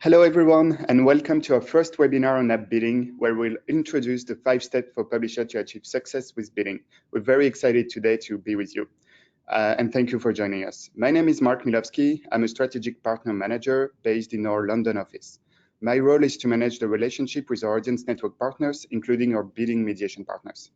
Hello everyone, and welcome to our first webinar on app bidding, where we'll introduce the 5 steps for publishers to achieve success with bidding. We're very excited today to be with you, and thank you for joining us. My name is Mark Milowski. I'm a strategic partner manager based in our London office. My role is to manage the relationship with our audience network partners, including our bidding mediation partners.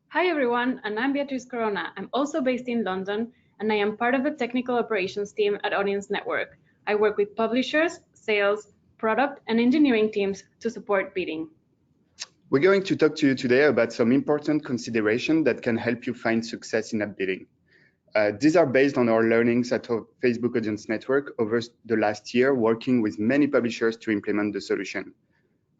Hi everyone, and I'm Beatriz Corona. I'm also based in London, and I am part of the technical operations team at Audience Network. I work with publishers, sales, product, and engineering teams to support bidding. We're going to talk to you today about some important considerations that can help you find success in app bidding. These are based on our learnings at our Facebook Audience Network over the last year, working with many publishers to implement the solution.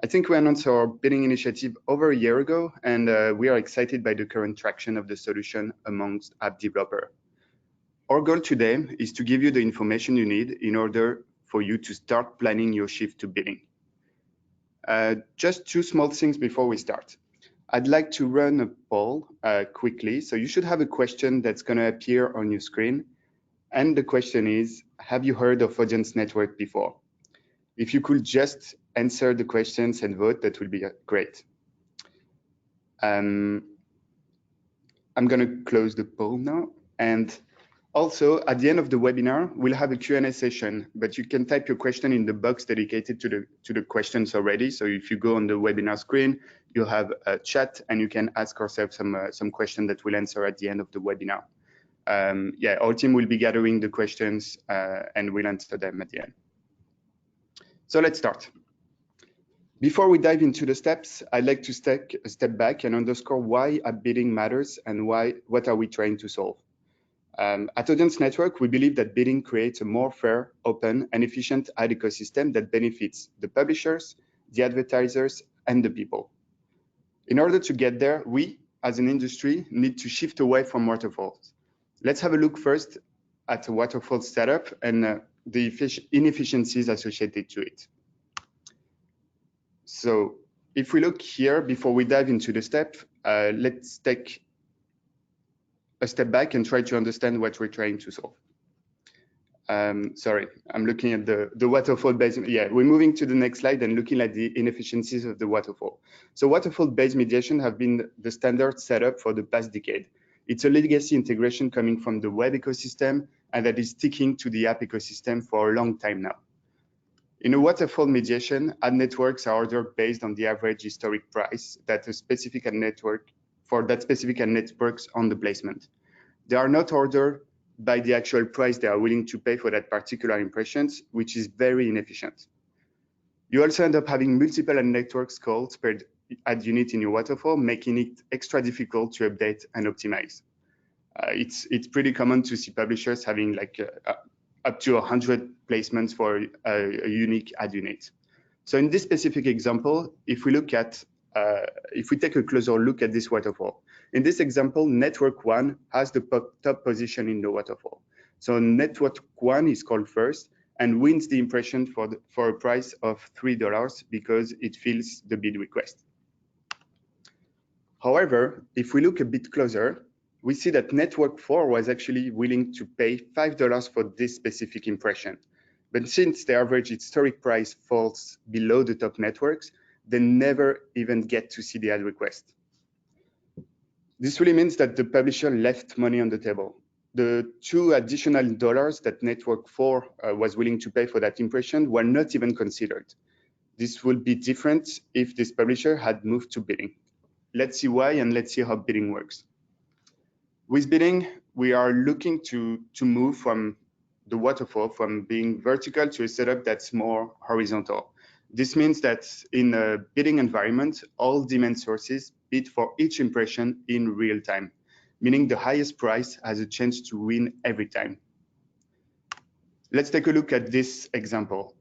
I think we announced our bidding initiative over a year ago, and we are excited by the current traction of the solution amongst app developers. Our goal today is to give you the information you need in order for you to start planning your shift to bidding. Just two small things before we start. I'd like to run a poll quickly. So you should have a question that's going to appear on your screen. And the question is, have you heard of Audience Network before? If you could just answer the questions and vote, that would be great. I'm going to close the poll now. And also, at the end of the webinar, we'll have a Q&A session, but you can type your question in the box dedicated to the questions already. So if you go on the webinar screen, you'll have a chat and you can ask ourselves some questions that we'll answer at the end of the webinar. Our team will be gathering the questions and we'll answer them at the end. So let's start. Before we dive into the steps, I'd like to take a step back and underscore why app bidding matters and what are we trying to solve. At Audience Network, we believe that bidding creates a more fair, open, and efficient ad ecosystem that benefits the publishers, the advertisers, and the people. In order to get there, we, as an industry, need to shift away from waterfalls. Let's have a look first at a waterfall setup and the inefficiencies associated to it. So if we look here, before we dive into the step, let's take a step back and try to understand what we're trying to solve. Sorry, I'm looking at the waterfall based. Yeah, we're moving to the next slide and looking at the inefficiencies of the waterfall. So waterfall-based mediation have been the standard setup for the past decade. It's a legacy integration coming from the web ecosystem and that is sticking to the app ecosystem for a long time now. In a waterfall mediation, ad networks are ordered based on the average historic price that a specific ad network for that specific ad networks on the placement. They are not ordered by the actual price they are willing to pay for that particular impressions, which is very inefficient. You also end up having multiple ad networks calls per ad unit in your waterfall, making it extra difficult to update and optimize. It's pretty common to see publishers having like up to 100 placements for a unique ad unit. So in this specific example, if we take a closer look at this waterfall, in this example, network 1 has the top position in the waterfall. So network 1 is called first and wins the impression for a price of $3 because it fills the bid request. However, if we look a bit closer, we see that network 4 was actually willing to pay $5 for this specific impression. But since the average historic price falls below the top networks, they never even get to see the ad request. This really means that the publisher left money on the table. The $2 additional that network 4 was willing to pay for that impression were not even considered. This would be different if this publisher had moved to bidding. Let's see why and let's see how bidding works. With bidding, we are looking to move from the waterfall from being vertical to a setup that's more horizontal. This means that in a bidding environment, all demand sources bid for each impression in real time, meaning the highest price has a chance to win every time. Let's take a look at this example.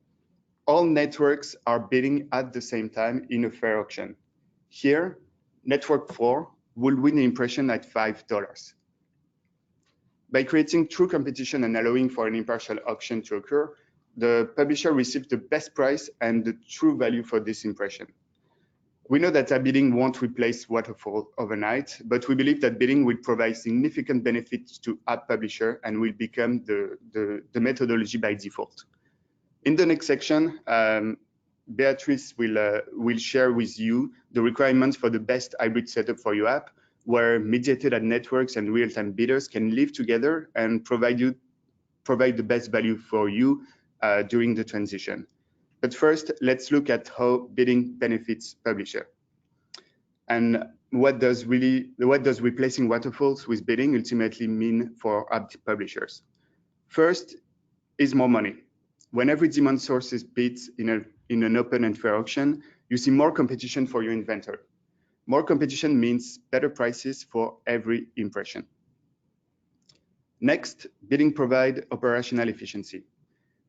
All networks are bidding at the same time in a fair auction. Here, network 4 will win the impression at $5. By creating true competition and allowing for an impartial auction to occur, the publisher receives the best price and the true value for this impression. We know that app bidding won't replace waterfall overnight, but we believe that bidding will provide significant benefits to app publisher and will become the methodology by default. In the next section, Beatrice will share with you the requirements for the best hybrid setup for your app, where mediated ad networks and real-time bidders can live together and provide the best value for you during the transition. But first, let's look at how bidding benefits publisher. And what does replacing waterfalls with bidding ultimately mean for app publishers? First is more money. When every demand source is bid in an open and fair auction, you see more competition for your inventory. More competition means better prices for every impression. Next, bidding provides operational efficiency.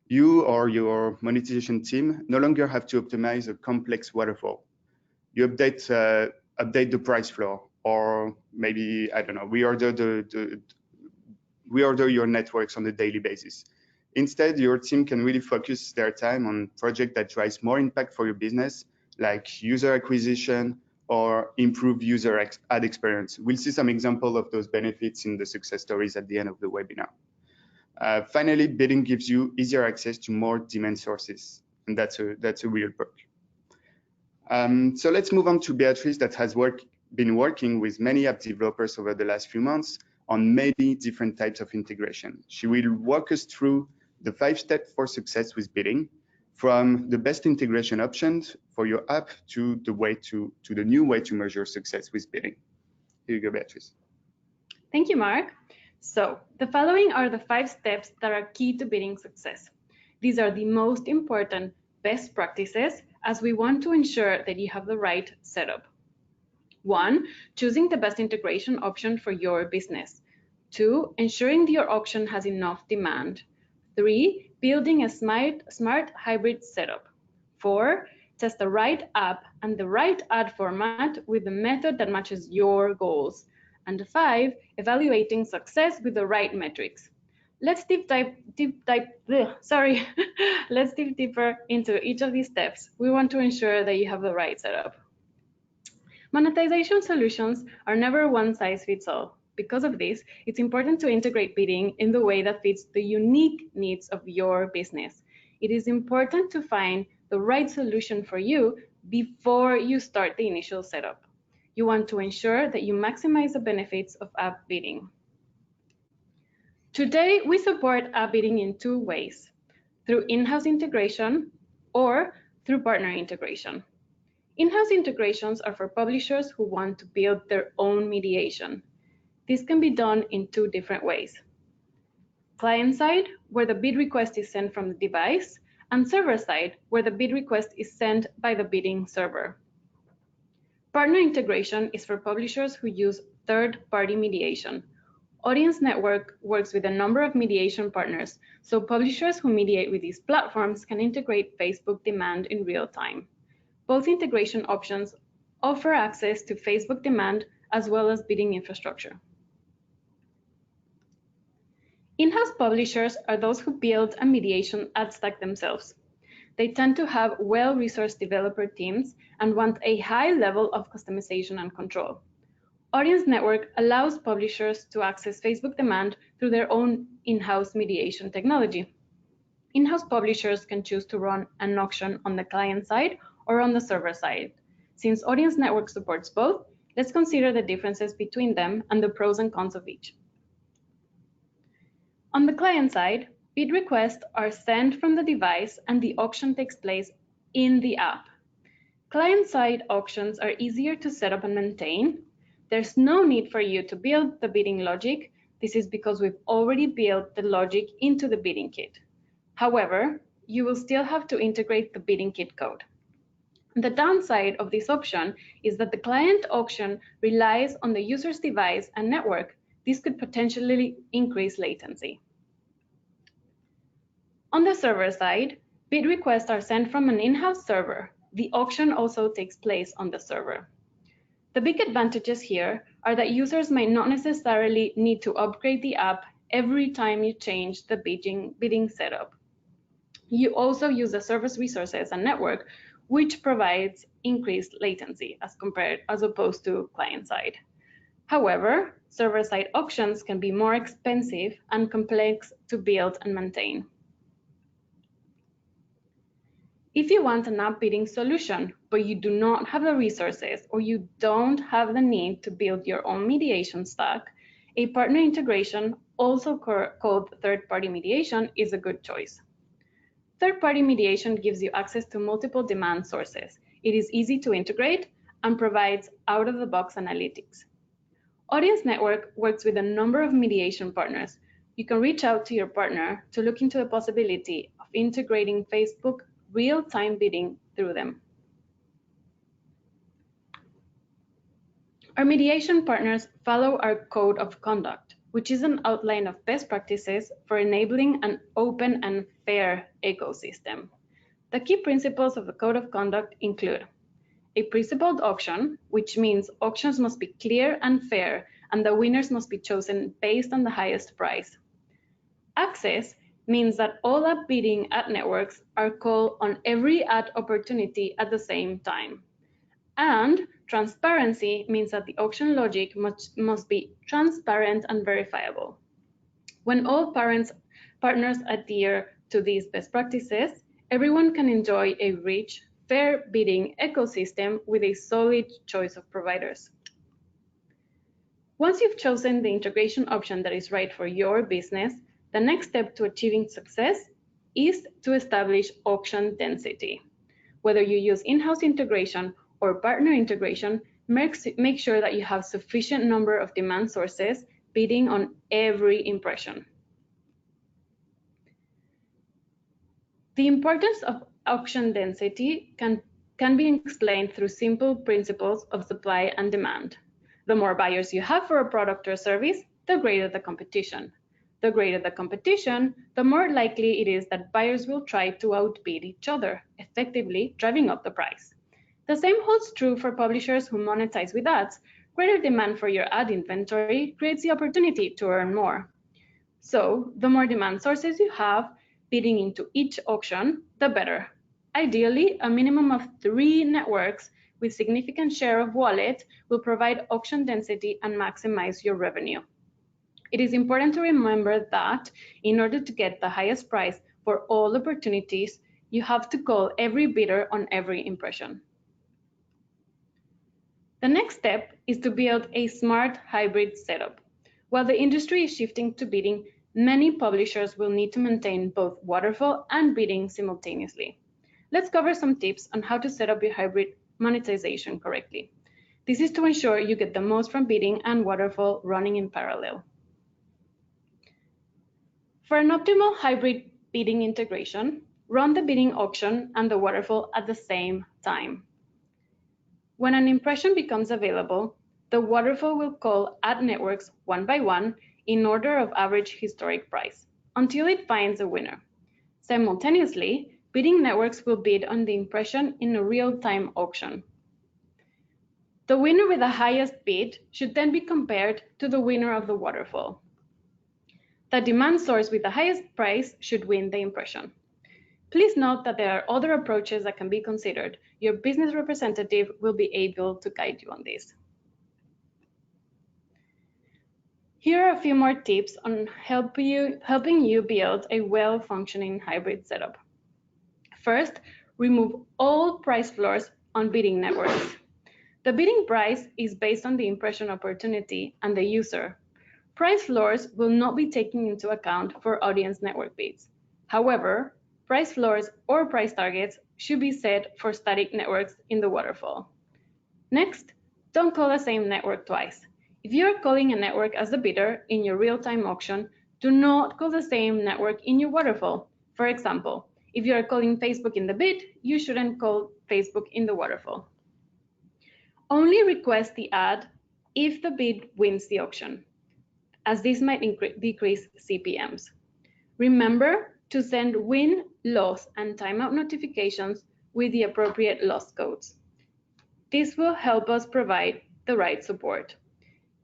You or your monetization team no longer have to optimize a complex waterfall. You update the price floor, or maybe, I don't know, reorder your networks on a daily basis. Instead, your team can really focus their time on projects that drives more impact for your business, like user acquisition or improve user ad experience. We'll see some example of those benefits in the success stories at the end of the webinar. Finally, bidding gives you easier access to more demand sources, and that's a real perk. So let's move on to Beatrice, that has been working with many app developers over the last few months on many different types of integration. She will walk us through the 5 steps for success with bidding, from the best integration options for your app to the new way to measure success with bidding. Here you go, Beatrice. Thank you, Mark. So the following are the 5 steps that are key to bidding success. These are the most important best practices, as we want to ensure that you have the right setup. 1, choosing the best integration option for your business. 2, ensuring your auction has enough demand. 3, building a smart hybrid setup. 4, test the right app and the right ad format with the method that matches your goals. And 5, evaluating success with the right metrics. Let's Let's dive deeper into each of these steps. We want to ensure that you have the right setup. Monetization solutions are never one size fits all. Because of this, it's important to integrate bidding in the way that fits the unique needs of your business. It is important to find the right solution for you before you start the initial setup. You want to ensure that you maximize the benefits of app bidding. Today, we support app bidding in 2 ways, through in-house integration or through partner integration. In-house integrations are for publishers who want to build their own mediation. This can be done in 2 different ways. Client-side, where the bid request is sent from the device, and server-side, where the bid request is sent by the bidding server. Partner integration is for publishers who use third-party mediation. Audience Network works with a number of mediation partners, so publishers who mediate with these platforms can integrate Facebook demand in real time. Both integration options offer access to Facebook demand as well as bidding infrastructure. In-house publishers are those who build a mediation ad stack themselves. They tend to have well-resourced developer teams and want a high level of customization and control. Audience Network allows publishers to access Facebook demand through their own in-house mediation technology. In-house publishers can choose to run an auction on the client side or on the server side. Since Audience Network supports both, let's consider the differences between them and the pros and cons of each. On the client side, bid requests are sent from the device and the auction takes place in the app. Client-side auctions are easier to set up and maintain. There's no need for you to build the bidding logic. This is because we've already built the logic into the bidding kit. However, you will still have to integrate the bidding kit code. The downside of this option is that the client auction relies on the user's device and network. This could potentially increase latency. On the server side, bid requests are sent from an in-house server. The auction also takes place on the server. The big advantages here are that users might not necessarily need to upgrade the app every time you change the bidding setup. You also use the server's resources and network, which provides increased latency as opposed to client-side. However, server-side auctions can be more expensive and complex to build and maintain. If you want an app bidding solution, but you do not have the resources or you don't have the need to build your own mediation stack, a partner integration, also called third-party mediation, is a good choice. Third-party mediation gives you access to multiple demand sources. It is easy to integrate and provides out-of-the-box analytics. Audience Network works with a number of mediation partners. You can reach out to your partner to look into the possibility of integrating Facebook real-time bidding through them. Our mediation partners follow our code of conduct, which is an outline of best practices for enabling an open and fair ecosystem. The key principles of the code of conduct include a principled auction, which means auctions must be clear and fair, and the winners must be chosen based on the highest price. Access means that all app bidding ad networks are called on every ad opportunity at the same time. And transparency means that the auction logic must be transparent and verifiable. When all partners adhere to these best practices, everyone can enjoy a rich, fair bidding ecosystem with a solid choice of providers. Once you've chosen the integration option that is right for your business, the next step to achieving success is to establish auction density. Whether you use in-house integration or partner integration, make sure that you have sufficient number of demand sources bidding on every impression. The importance of auction density can be explained through simple principles of supply and demand. The more buyers you have for a product or service, the greater the competition. The greater the competition, the more likely it is that buyers will try to outbid each other, effectively driving up the price. The same holds true for publishers who monetize with ads. Greater demand for your ad inventory creates the opportunity to earn more. So, the more demand sources you have bidding into each auction, the better. Ideally, a minimum of 3 networks with significant share of wallet will provide auction density and maximize your revenue. It is important to remember that in order to get the highest price for all opportunities, you have to call every bidder on every impression. The next step is to build a smart hybrid setup. While the industry is shifting to bidding, many publishers will need to maintain both waterfall and bidding simultaneously. Let's cover some tips on how to set up your hybrid monetization correctly. This is to ensure you get the most from bidding and waterfall running in parallel. For an optimal hybrid bidding integration, run the bidding auction and the waterfall at the same time. When an impression becomes available, the waterfall will call ad networks one by one in order of average historic price until it finds a winner. Simultaneously, bidding networks will bid on the impression in a real-time auction. The winner with the highest bid should then be compared to the winner of the waterfall. The demand source with the highest price should win the impression. Please note that there are other approaches that can be considered. Your business representative will be able to guide you on this. Here are a few more tips on helping you build a well-functioning hybrid setup. First, remove all price floors on bidding networks. The bidding price is based on the impression opportunity and the user. Price floors will not be taken into account for audience network bids. However, price floors or price targets should be set for static networks in the waterfall. Next, don't call the same network twice. If you are calling a network as the bidder in your real-time auction, do not call the same network in your waterfall. For example, if you are calling Facebook in the bid, you shouldn't call Facebook in the waterfall. Only request the ad if the bid wins the auction, as this might decrease CPMs. Remember to send win, loss, and timeout notifications with the appropriate loss codes. This will help us provide the right support.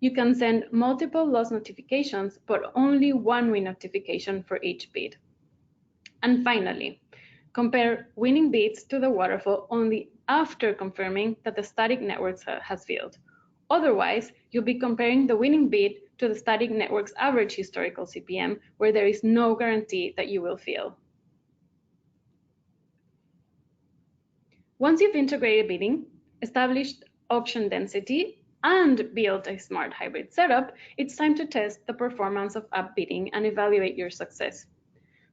You can send multiple loss notifications, but only one win notification for each bid. And finally, compare winning bids to the waterfall only after confirming that the static network has filled. Otherwise, you'll be comparing the winning bid to the static network's average historical CPM, where there is no guarantee that you will fill. Once you've integrated bidding, established auction density, and built a smart hybrid setup, it's time to test the performance of app bidding and evaluate your success.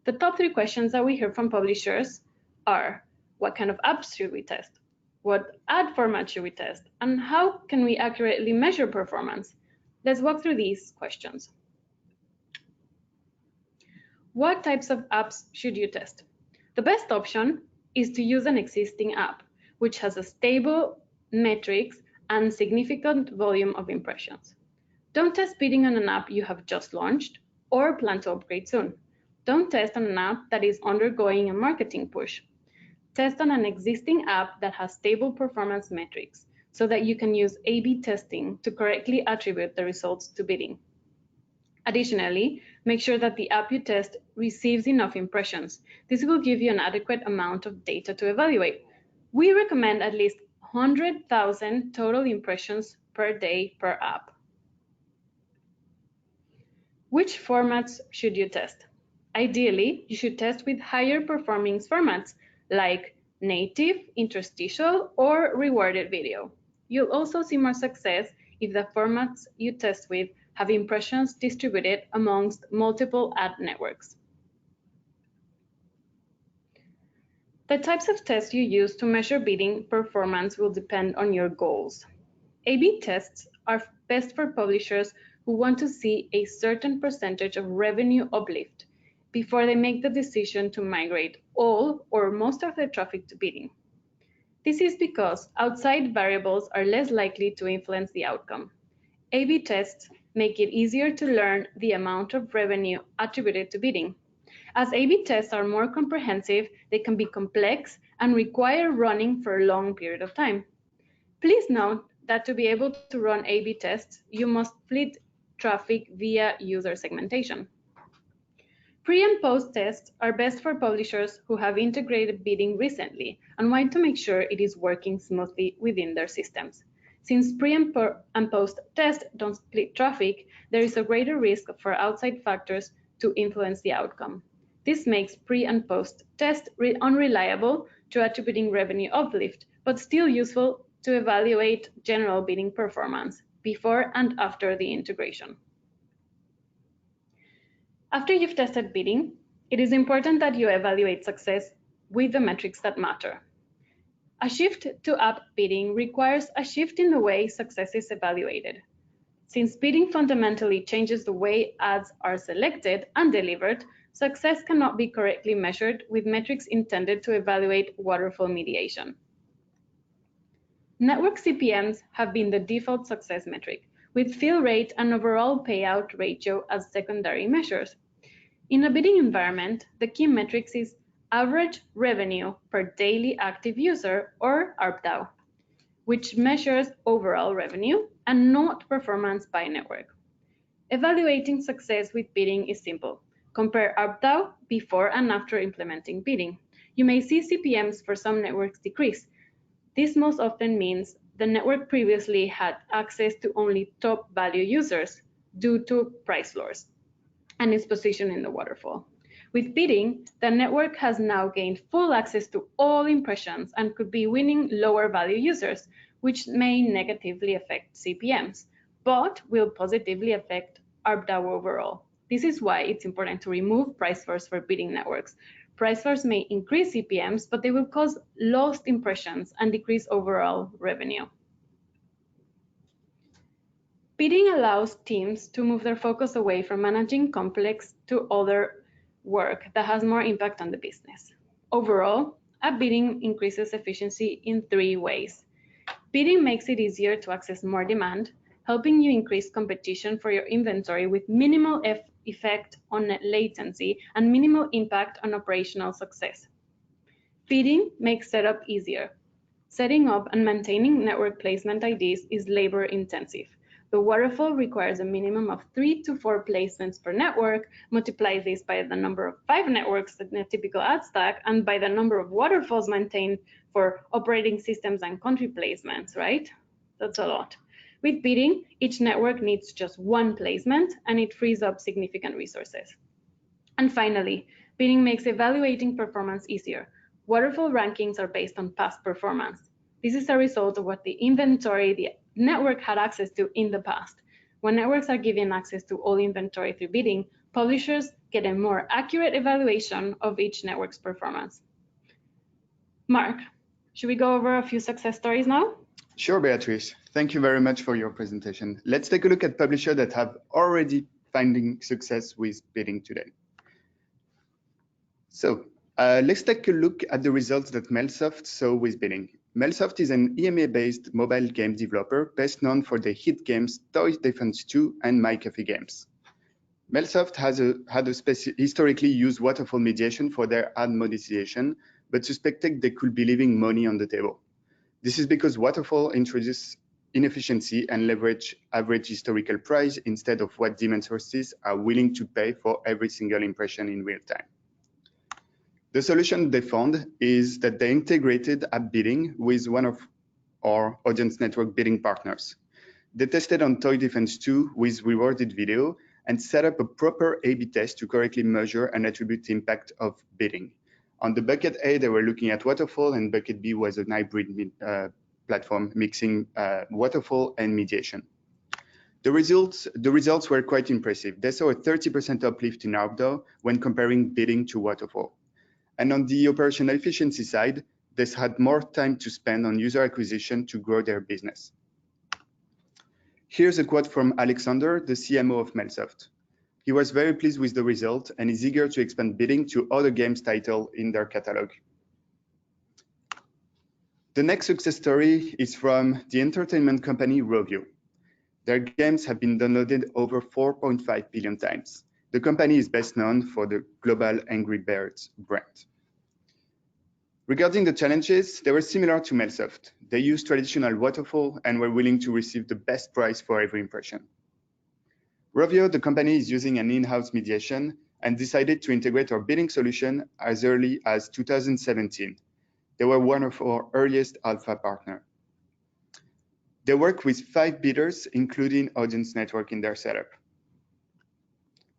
The top 3 questions that we hear from publishers are: what kind of apps should we test? What ad format should we test? And how can we accurately measure performance? Let's walk through these questions. What types of apps should you test? The best option is to use an existing app, which has a stable metrics and significant volume of impressions. Don't test bidding on an app you have just launched or plan to upgrade soon. Don't test on an app that is undergoing a marketing push. Test on an existing app that has stable performance metrics so that you can use A/B testing to correctly attribute the results to bidding. Additionally, make sure that the app you test receives enough impressions. This will give you an adequate amount of data to evaluate. We recommend at least 100,000 total impressions per day per app. Which formats should you test? Ideally, you should test with higher performing formats like native, interstitial, or rewarded video. You'll also see more success if the formats you test with have impressions distributed amongst multiple ad networks. The types of tests you use to measure bidding performance will depend on your goals. A/B tests are best for publishers who want to see a certain percentage of revenue uplift before they make the decision to migrate all or most of their traffic to bidding. This is because outside variables are less likely to influence the outcome. A/B tests make it easier to learn the amount of revenue attributed to bidding. As A/B tests are more comprehensive, they can be complex and require running for a long period of time. Please note that to be able to run A/B tests, you must split traffic via user segmentation. Pre and post tests are best for publishers who have integrated bidding recently and want to make sure it is working smoothly within their systems. Since pre and post tests don't split traffic, there is a greater risk for outside factors to influence the outcome. This makes pre and post tests unreliable to attributing revenue uplift, but still useful to evaluate general bidding performance before and after the integration. After you've tested bidding, it is important that you evaluate success with the metrics that matter. A shift to app bidding requires a shift in the way success is evaluated. Since bidding fundamentally changes the way ads are selected and delivered, success cannot be correctly measured with metrics intended to evaluate waterfall mediation. Network CPMs have been the default success metric, with fill rate and overall payout ratio as secondary measures. In a bidding environment, the key metrics is average revenue per daily active user, or ARPDAU, which measures overall revenue and not performance by network. Evaluating success with bidding is simple. Compare ARPDAU before and after implementing bidding. You may see CPMs for some networks decrease. This most often means the network previously had access to only top value users due to price floors and its position in the waterfall. With bidding, the network has now gained full access to all impressions and could be winning lower value users, which may negatively affect CPMs, but will positively affect ARPDAU overall. This is why it's important to remove price floors for bidding networks. Price floors may increase CPMs, but they will cause lost impressions and decrease overall revenue. Bidding allows teams to move their focus away from managing complex to other work that has more impact on the business. Overall, app bidding increases efficiency in 3 ways. Bidding makes it easier to access more demand, helping you increase competition for your inventory with minimal effect on net latency and minimal impact on operational success. Bidding makes setup easier. Setting up and maintaining network placement IDs is labor intensive. The waterfall requires a minimum of 3 to 4 placements per network. Multiply this by the number of 5 networks in a typical ad stack and by the number of waterfalls maintained for operating systems and country placements, right? That's a lot. With bidding, each network needs just 1 placement and it frees up significant resources. And finally, bidding makes evaluating performance easier. Waterfall rankings are based on past performance. This is a result of what the inventory the network had access to in the past. When networks are given access to all inventory through bidding, publishers get a more accurate evaluation of each network's performance. Mark, should we go over a few success stories now? Sure, Beatrice. Thank you very much for your presentation. Let's take a look at publishers that have already finding success with bidding today. So let's take a look at the results that Mailsoft saw with bidding. Mailsoft is an EMEA-based mobile game developer best known for the hit games Toy Defense 2 and My Coffee Games. Mailsoft had historically used waterfall mediation for their ad monetization, but suspected they could be leaving money on the table. This is because waterfall introduces inefficiency and leverage average historical price instead of what demand sources are willing to pay for every single impression in real time. The solution they found is that they integrated app bidding with one of our audience network bidding partners. They tested on Toy Defense 2 with rewarded video and set up a proper A/B test to correctly measure and attribute the impact of bidding. On the bucket A, they were looking at waterfall, and bucket B was an hybrid platform mixing waterfall and mediation. The results were quite impressive. They saw a 30% uplift in ARPDAU when comparing bidding to waterfall. And on the operational efficiency side, they had more time to spend on user acquisition to grow their business. Here's a quote from Alexander, the CMO of Mailsoft. He was very pleased with the result and is eager to expand bidding to other games titles in their catalog. The next success story is from the entertainment company Rovio. Their games have been downloaded over 4.5 billion times. The company is best known for the global Angry Birds brand. Regarding the challenges, they were similar to Mailsoft. They used traditional waterfall and were willing to receive the best price for every impression. Rovio, the company, is using an in-house mediation and decided to integrate our bidding solution as early as 2017. They were one of our earliest alpha partners. They work with 5 bidders, including Audience Network in their setup.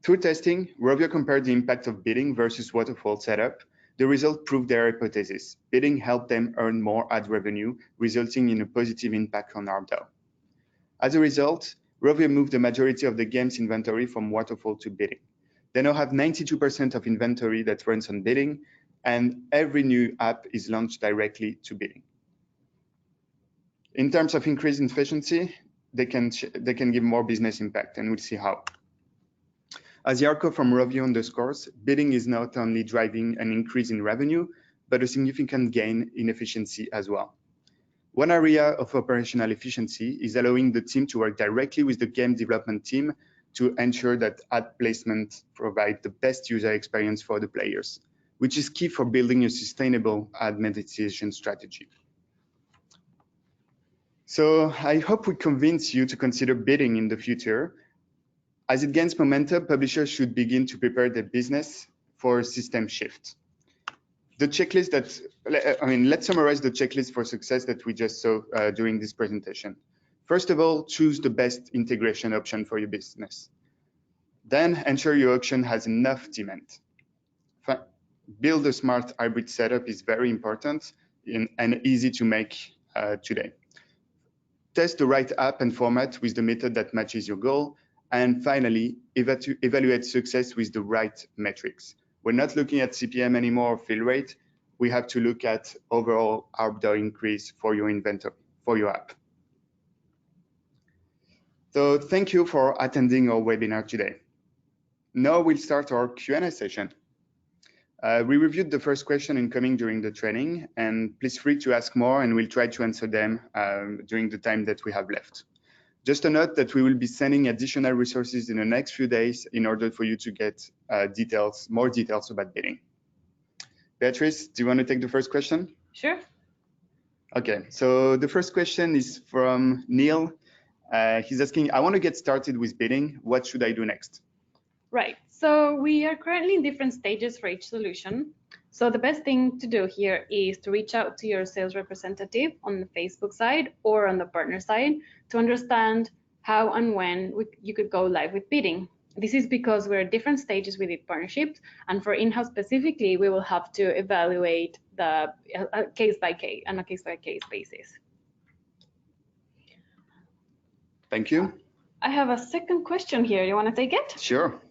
Through testing, Rovio compared the impact of bidding versus waterfall setup. The result proved their hypothesis. Bidding helped them earn more ad revenue, resulting in a positive impact on ARPDAU. As a result, Rovio moved the majority of the game's inventory from waterfall to bidding. They now have 92% of inventory that runs on bidding, and every new app is launched directly to bidding. In terms of increased efficiency, they can give more business impact, and we'll see how. As Jarko from Rovio underscores, bidding is not only driving an increase in revenue, but a significant gain in efficiency as well. One area of operational efficiency is allowing the team to work directly with the game development team to ensure that ad placement provide the best user experience for the players, which is key for building a sustainable ad monetization strategy. So I hope we convince you to consider bidding in the future. As it gains momentum, publishers should begin to prepare their business for a system shift. The checklist let's summarize the checklist for success that we just saw during this presentation. First of all, choose the best integration option for your business. Then ensure your auction has enough demand. Build a smart hybrid setup is very important and easy to make today. Test the right app and format with the method that matches your goal. And finally, evaluate success with the right metrics. We're not looking at CPM anymore or fill rate. We have to look at overall ARPDAU increase for your inventory, for your app. So thank you for attending our webinar today. Now we'll start our Q&A session. We reviewed the first question incoming during the training, and please free to ask more, and we'll try to answer them during the time that we have left. Just a note that we will be sending additional resources in the next few days in order for you to get more details about bidding. Beatrice, do you want to take the first question? Sure. Okay, so the first question is from Neil. He's asking, I want to get started with bidding. What should I do next? Right, so we are currently in different stages for each solution. So the best thing to do here is to reach out to your sales representative on the Facebook side or on the partner side to understand how and when you could go live with bidding. This is because we're at different stages with the partnerships, and for in-house specifically, we will have to evaluate the case by case on a case-by-case basis. Thank you. I have a second question here. You want to take it? Sure.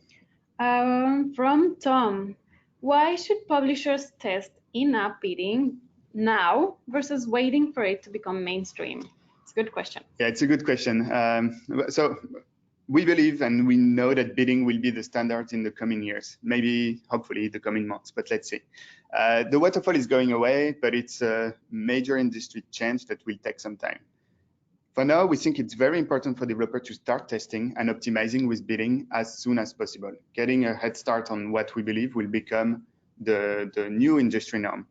From Tom. Why should publishers test in-app bidding now versus waiting for it to become mainstream? It's a good question. Yeah, it's a good question. So we believe and we know that bidding will be the standard in the coming years, maybe, hopefully, the coming months, but let's see. The waterfall is going away, but it's a major industry change that will take some time. For now, we think it's very important for developers to start testing and optimizing with bidding as soon as possible, getting a head start on what we believe will become the new industry norm.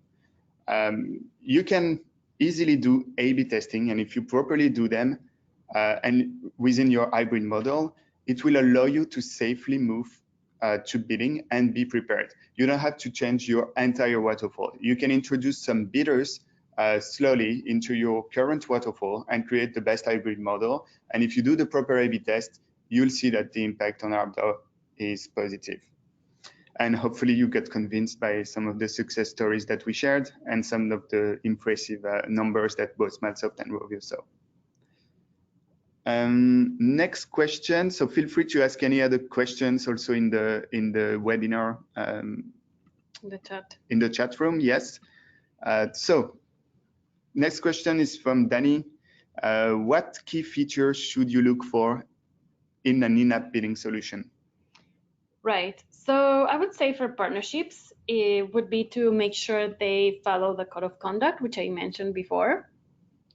You can easily do A/B testing, and if you properly do them and within your hybrid model, it will allow you to safely move to bidding and be prepared. You don't have to change your entire waterfall. You can introduce some bidders slowly into your current waterfall and create the best hybrid model. And if you do the proper A/B test, you'll see that the impact on Arbor is positive. And hopefully you get convinced by some of the success stories that we shared and some of the impressive numbers that both Malsoft and Rovio saw. Next question. So feel free to ask any other questions also in the webinar. In the chat room, yes. So next question is from Danny. What key features should you look for in an in-app bidding solution? Right. So I would say for partnerships, it would be to make sure they follow the code of conduct, which I mentioned before.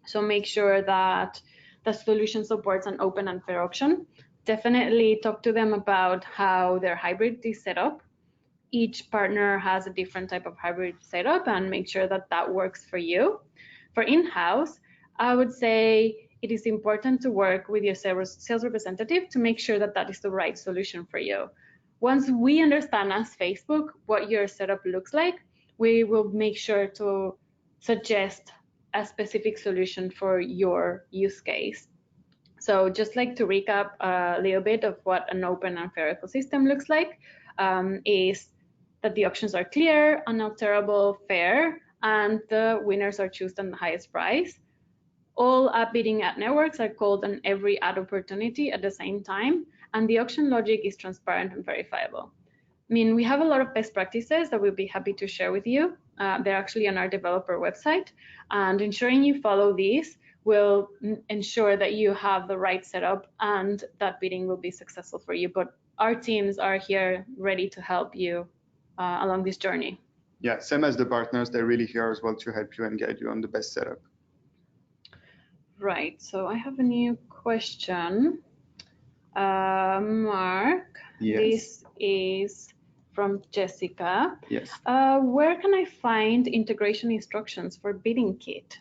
So make sure that the solution supports an open and fair auction. Definitely talk to them about how their hybrid is set up. Each partner has a different type of hybrid setup, and make sure that that works for you. For in-house, I would say it is important to work with your sales representative to make sure that that is the right solution for you. Once we understand as Facebook what your setup looks like, we will make sure to suggest a specific solution for your use case. So just like to recap a little bit of what an open and fair ecosystem looks like, is that the options are clear, unalterable, fair, and the winners are chosen the highest price. All app bidding ad networks are called on every ad opportunity at the same time, and the auction logic is transparent and verifiable. I mean, we have a lot of best practices that we'll be happy to share with you. They're actually on our developer website, and ensuring you follow these will ensure that you have the right setup and that bidding will be successful for you. But our teams are here ready to help you along this journey. Yeah, same as the partners, they're really here as well to help you and guide you on the best setup. Right, so I have a new question. Mark, yes. This is from Jessica. Yes. Where can I find integration instructions for Bidding Kit?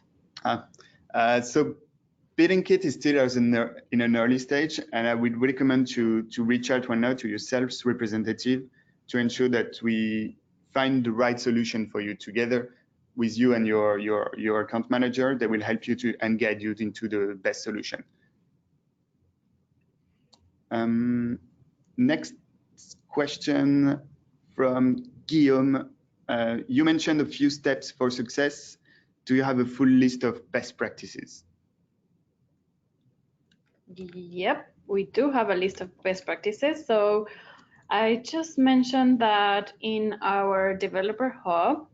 So Bidding Kit is still in an early stage, and I would recommend to reach out right now to your sales representative to ensure that we find the right solution for you together with you and your account manager. They will help you and guide you into the best solution. Next question from Guillaume. You mentioned a few steps for success. Do you have a full list of best practices? Yep, we do have a list of best practices. So I just mentioned that in our developer hub,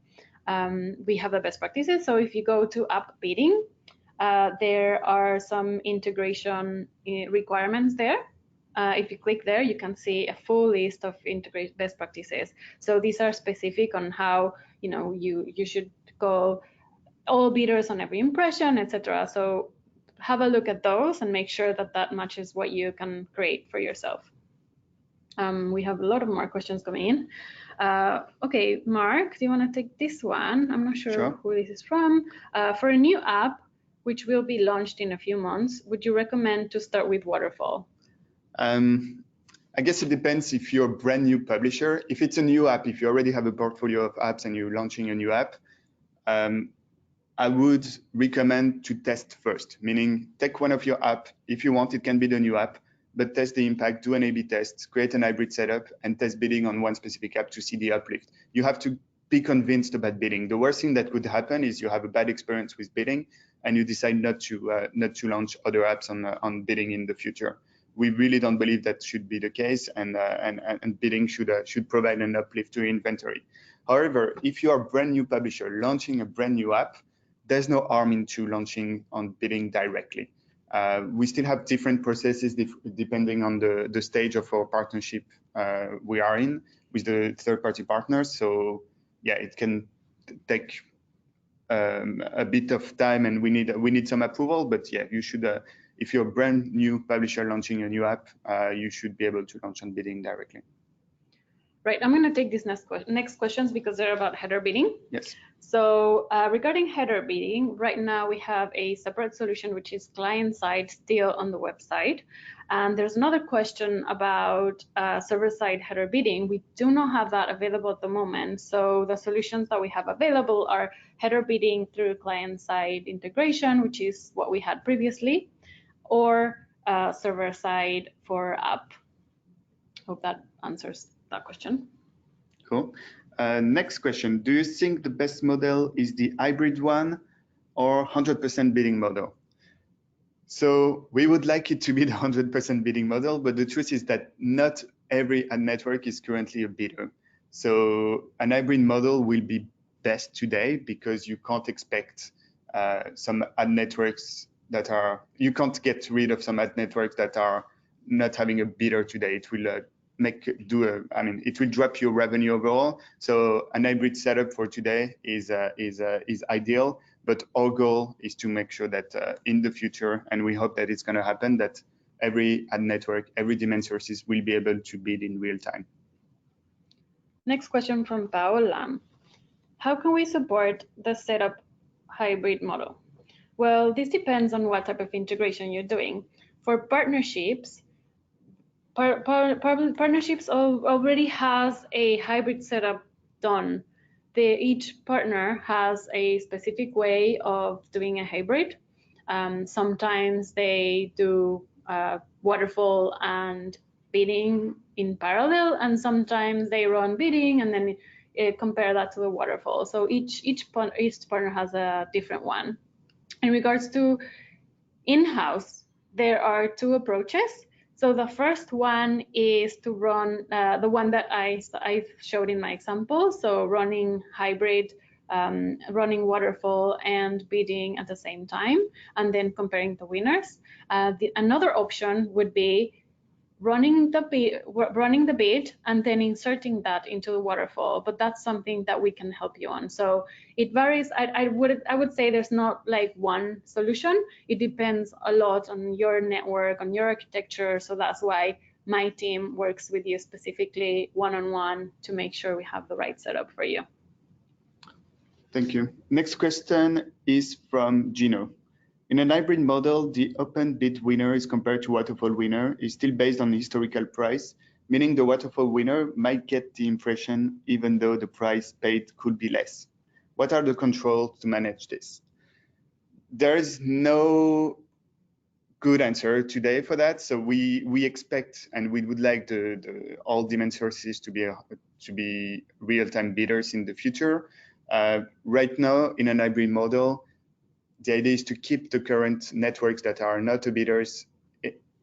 we have the best practices. So if you go to app bidding, there are some integration requirements there. If you click there, you can see a full list of best practices. So these are specific on how you should call all bidders on every impression, etc. So have a look at those and make sure that that matches what you can create for yourself. We have a lot of more questions coming in. Okay, Mark, do you want to take this one? I'm not sure who this is from. For a new app, which will be launched in a few months, would you recommend to start with Waterfall? I guess it depends if you're a brand new publisher. If it's a new app, if you already have a portfolio of apps and you're launching a new app, I would recommend to test first, meaning take one of your apps. If you want, it can be the new app, but test the impact, do an A/B test, create an hybrid setup, and test bidding on one specific app to see the uplift. You have to be convinced about bidding. The worst thing that could happen is you have a bad experience with bidding, and you decide not to launch other apps on bidding in the future. We really don't believe that should be the case, and bidding should provide an uplift to inventory. However, if you are a brand new publisher launching a brand new app, there's no harm into launching on bidding directly. We still have different processes depending on the stage of our partnership we are in with the third-party partners. So yeah, it can take a bit of time, and we need some approval. But yeah, you should. If you're a brand new publisher launching a new app, you should be able to launch on bidding directly. Right, I'm going to take these next questions because they're about header bidding. Yes. So regarding header bidding, right now we have a separate solution, which is client-side still on the website. And there's another question about server-side header bidding. We do not have that available at the moment. So the solutions that we have available are header bidding through client-side integration, which is what we had previously, or server-side for app. Hope that answers that question. Cool. Next question. Do you think the best model is the hybrid one or 100% bidding model? So we would like it to be the 100% bidding model, but the truth is that not every ad network is currently a bidder. So an hybrid model will be best today because you can't expect some ad networks that are, you can't get rid of some ad networks that are not having a bidder today. It will it will drop your revenue overall. So an hybrid setup for today is ideal, but our goal is to make sure that in the future, and we hope that it's going to happen, that every ad network, every demand sources will be able to bid in real time. Next question from Paola. How can we support the setup hybrid model? Well, this depends on what type of integration you're doing. For partnerships, partnerships already has a hybrid setup done. Each partner has a specific way of doing a hybrid. Sometimes they do waterfall and bidding in parallel, and sometimes they run bidding and then compare that to the waterfall. So each partner has a different one. In regards to in-house, there are two approaches. So the first one is to run the one that I showed in my example. So running hybrid, running waterfall and bidding at the same time, and then comparing the winners. Another option would be running the bid and then inserting that into the waterfall, but that's something that we can help you on. So it varies. I would say there's not like one solution. It depends a lot on your network, on your architecture. So that's why my team works with you specifically one-on-one to make sure we have the right setup for you. Thank you. Next question is from Gino. In a hybrid model, the open bid winner is compared to waterfall winner is still based on historical price, meaning the waterfall winner might get the impression even though the price paid could be less. What are the controls to manage this? There is no good answer today for that. So we expect, and we would like all demand sources to be real-time bidders in the future. Right now, in an hybrid model, the idea is to keep the current networks that are not bidders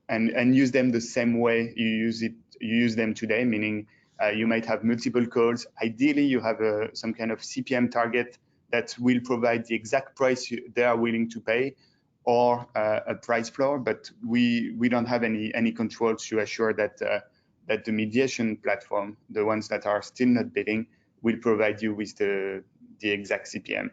and use them the same way you use them today, meaning you might have multiple calls. Ideally, you have some kind of CPM target that will provide the exact price they are willing to pay, or a price floor, but we don't have any controls to assure that the mediation platform, the ones that are still not bidding, will provide you with the exact CPM.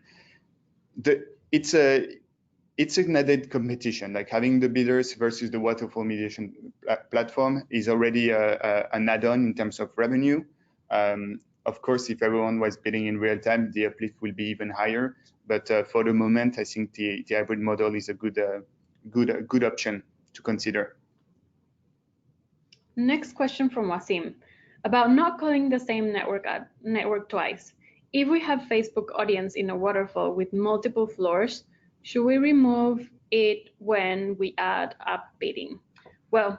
It's an added competition, like having the bidders versus the waterfall mediation platform is already an add-on in terms of revenue. Of course, if everyone was bidding in real time, the uplift will be even higher. But for the moment, I think the hybrid model is a good option to consider. Next question from Wasim about not calling the same network twice. If we have Facebook audience in a waterfall with multiple floors, should we remove it when we add app bidding? Well,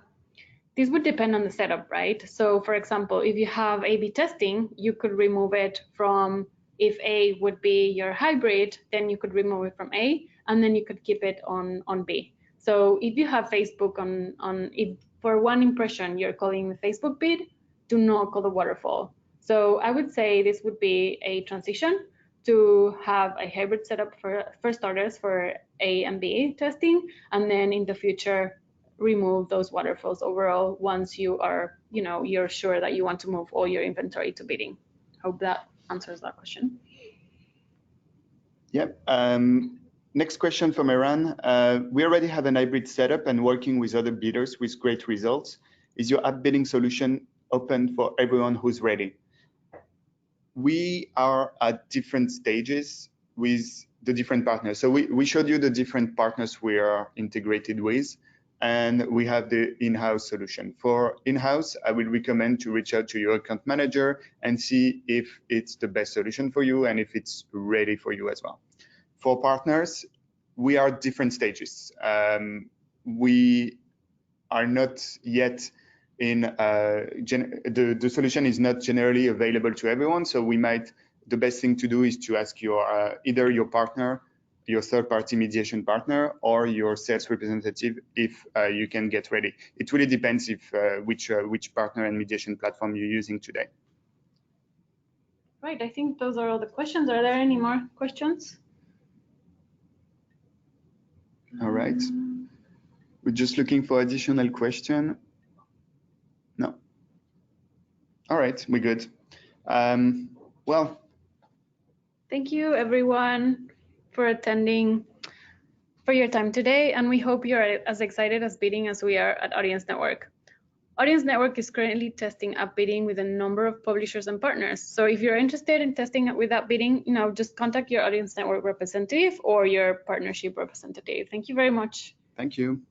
This would depend on the setup, right? So for example, if you have A/B testing, you could remove it from, if A would be your hybrid, then you could remove it from A, and then you could keep it on B. So if you have Facebook if for one impression you're calling the Facebook bid, do not call the waterfall. So I would say this would be a transition to have a hybrid setup for starters for A and B testing, and then in the future remove those waterfalls overall once you are, you're sure that you want to move all your inventory to bidding. Hope that answers that question. Yep. Next question from Iran. We already have an hybrid setup and working with other bidders with great results. Is your app bidding solution open for everyone who's ready? We are at different stages with the different partners. So we showed you the different partners we are integrated with, and we have the in-house solution. For in-house, I will recommend to reach out to your account manager and see if it's the best solution for you and if it's ready for you as well. For partners, we are at different stages. We are not yet in, the solution is not generally available to everyone. So the best thing to do is to ask either your partner, your third-party mediation partner, or your sales representative if you can get ready. It really depends which partner and mediation platform you're using today. Right, I think those are all the questions. Are there any more questions? All right. We're just looking for additional question. No. All right, we're good. Well. Thank you, everyone, for attending, for your time today, and we hope you're as excited as bidding as we are at Audience Network. Audience Network is currently testing app bidding with a number of publishers and partners. So if you're interested in testing it with app bidding, just contact your Audience Network representative or your partnership representative. Thank you very much. Thank you.